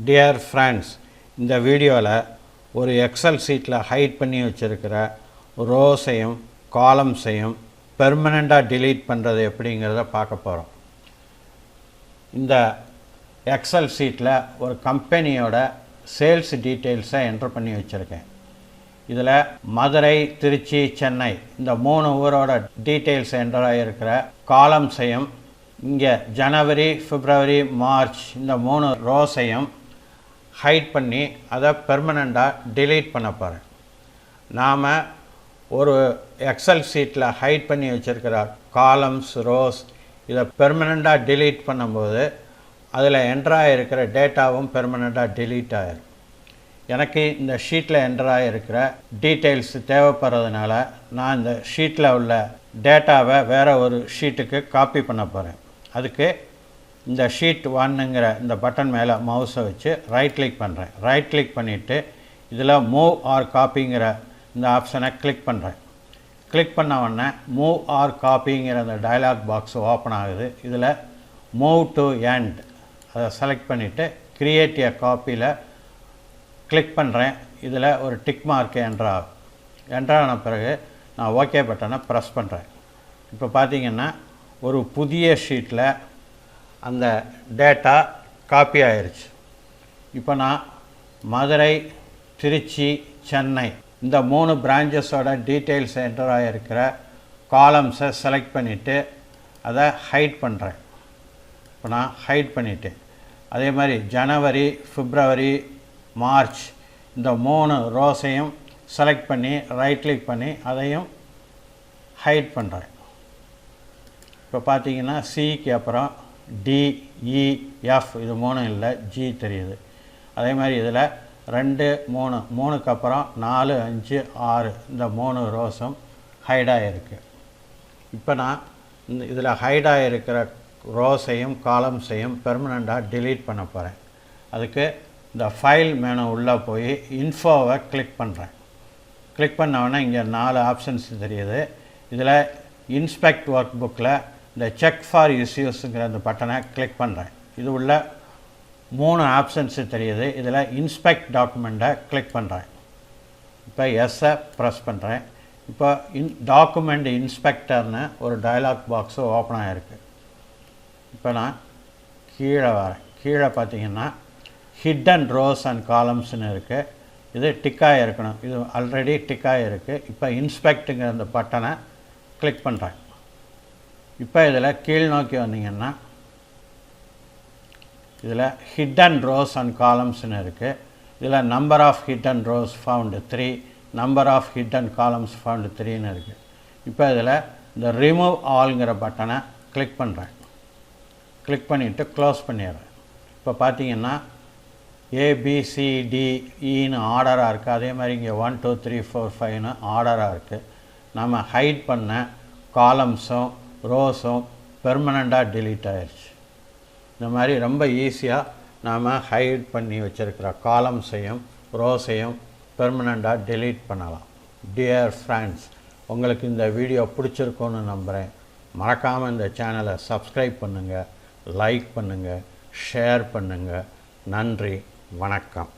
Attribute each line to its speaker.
Speaker 1: Dear friends, இந்த வீடியோவில் ஒரு எக்ஸல் சீட்டில் ஹைட் பண்ணி வச்சுருக்கிற ரோஸையும் காலம்ஸையும் பெர்மனெண்ட்டாக delete பண்ணுறது எப்படிங்கிறத பார்க்க போகிறோம். இந்த எக்ஸல் சீட்டில் ஒரு கம்பெனியோட சேல்ஸ் டீட்டெயில்ஸை என்ட்ரு பண்ணி வச்சுருக்கேன். இதில் மதுரை, திருச்சி, சென்னை இந்த 3 ஊரோட டீட்டெயில்ஸ் என்டர் ஆகியிருக்கிற காலம்ஸையும் இங்கே ஜனவரி, பிப்ரவரி, மார்ச் இந்த 3 ரோஸையும் ஹைட் பண்ணி அதை பெர்மனெண்ட்டாக delete பண்ண போகிறேன். நாம் ஒரு எக்ஸல் சீட்டில் ஹைட் பண்ணி வச்சுருக்கிற காலம்ஸ், ரோஸ் இதை பெர்மனெண்ட்டாக delete பண்ணும்போது அதில் என்ட்ராக இருக்கிற டேட்டாவும் பெர்மனெண்ட்டாக delete ஆகிடும். எனக்கு இந்த ஷீட்டில் என்ட்ராக இருக்கிற டீட்டெயில்ஸ் தேவைப்படுறதுனால நான் இந்த ஷீட்டில் உள்ள டேட்டாவை வேறு ஒரு ஷீட்டுக்கு காப்பி பண்ண போகிறேன். அதுக்கு இந்த ஷீட் 1ங்கிற இந்த பட்டன் மேலே மவுஸை வச்சு ரைட் கிளிக் பண்ணுறேன். ரைட் கிளிக் பண்ணிவிட்டு இதில் மூவ் ஆர் காப்பிங்கிற இந்த ஆப்ஷனை கிளிக் பண்ணுறேன். கிளிக் பண்ண உடனே மூவ் ஆர் காப்பிங்கிற அந்த டயலாக் பாக்ஸ் ஓப்பன் ஆகுது. இதில் மூவ் டு எண்ட் அதை செலக்ட் பண்ணிவிட்டு கிரியேட் எ காப்பியில் கிளிக் பண்ணுறேன். இதில் ஒரு டிக் மார்க்கு என்ட்ரான பிறகு நான் ஓகே பட்டனை ப்ரெஸ் பண்ணுறேன். இப்போ பார்த்திங்கன்னா ஒரு புதிய ஷீட்டில் அந்த டேட்டா காப்பி ஆயிடுச்சு. இப்போ நான் மதுரை, திருச்சி, சென்னை இந்த 3 பிரான்ச்சஸோட டீட்டெயில்ஸ் என்டர் ஆகிருக்கிற காலம்ஸை செலக்ட் பண்ணிவிட்டு அதை ஹைட் பண்ணுறேன். இப்போ நான் ஹைட் பண்ணிவிட்டேன். அதே மாதிரி ஜனவரி, பிப்ரவரி, மார்ச் இந்த 3 ரோஸையும் செலக்ட் பண்ணி ரைட் கிளிக் பண்ணி அதையும் ஹைட் பண்ணுறேன். இப்போ பார்த்தீங்கன்னா சிக்கு அப்புறம் டி, இ, எஃப் இது 3 இல்லை, ஜி தெரியுது. அதே மாதிரி இதில் 2, 3 3க்கு அப்புறம் 4, 5, 6 இந்த 3 ரோஸும் ஹைடாக இருக்குது. இப்போ நான் இதில் ஹைடாக இருக்கிற ரோஸையும் காலம்ஸையும் பெர்மனெண்ட்டாக delete பண்ண போகிறேன். அதுக்கு இந்த ஃபைல் மெனு உள்ளே போய் இன்ஃபோவை கிளிக் பண்ணுறேன். கிளிக் பண்ணவுடனே இங்கே 4 ஆப்ஷன்ஸ் தெரியுது. இதில் இன்ஸ்பெக்ட் ஒர்க் புக்கில் இந்த செக் ஃபார் இஷ்யூஸுங்கிற அந்த பட்டனை கிளிக் பண்ணுறேன். இது உள்ள 3 ஆப்ஷன்ஸு தெரியுது. இதில் இன்ஸ்பெக்ட் டாக்குமெண்ட்டை கிளிக் பண்ணுறேன். இப்போ எஸ்ஸை ப்ரெஸ் பண்ணுறேன். இப்போ டாக்குமெண்ட் இன்ஸ்பெக்டர்னு ஒரு டயலாக் பாக்ஸு ஓப்பன் ஆகிருக்கு. இப்போ நான் கீழே வரேன். கீழே பார்த்தீங்கன்னா ஹிட்டன் ரோஸ் அண்ட் காலம்ஸ்னு இருக்குது. இது டிக்காக இருக்கணும். இது ஆல்ரெடி டிக்காக இருக்குது. இப்போ இன்ஸ்பெக்ட்டுங்கிற அந்த பட்டனை கிளிக் பண்ணுறேன். இப்போ இதில் கீழ் நோக்கி வந்தீங்கன்னா இதில் ஹிட்டன் ரோஸ் அண்ட் காலம்ஸ்னு இருக்குது. இதில் number of hidden rows found 3, number of hidden columns found 3ன்னு இருக்குது. இப்போ இதில் இந்த ரிமூவ் ஆல்ங்கிற பட்டனை கிளிக் பண்ணுறேன். கிளிக் பண்ணிவிட்டு க்ளோஸ் பண்ணிடுறேன். இப்போ பார்த்தீங்கன்னா ஏபிசிடிஇன்னு ஆர்டராக இருக்குது. அதே மாதிரி இங்கே 1 2 3 4 5ன்னு ஆர்டராக இருக்குது. நம்ம ஹைட் பண்ண காலம்ஸும் ரோஸும் பெர்மனெண்ட்டாக delete ஆயிடுச்சு. இந்த மாதிரி ரொம்ப ஈஸியாக நாம் ஹைட் பண்ணி வச்சுருக்கிற காலம்ஸையும் ரோஸையும் பெர்மனெண்ட்டாக delete பண்ணலாம். டியர் ஃப்ரெண்ட்ஸ், உங்களுக்கு இந்த வீடியோ பிடிச்சிருக்குன்னு நம்புகிறேன். மறக்காமல் இந்த சேனலை சப்ஸ்கிரைப் பண்ணுங்கள், லைக் பண்ணுங்கள், ஷேர் பண்ணுங்கள். நன்றி, வணக்கம்.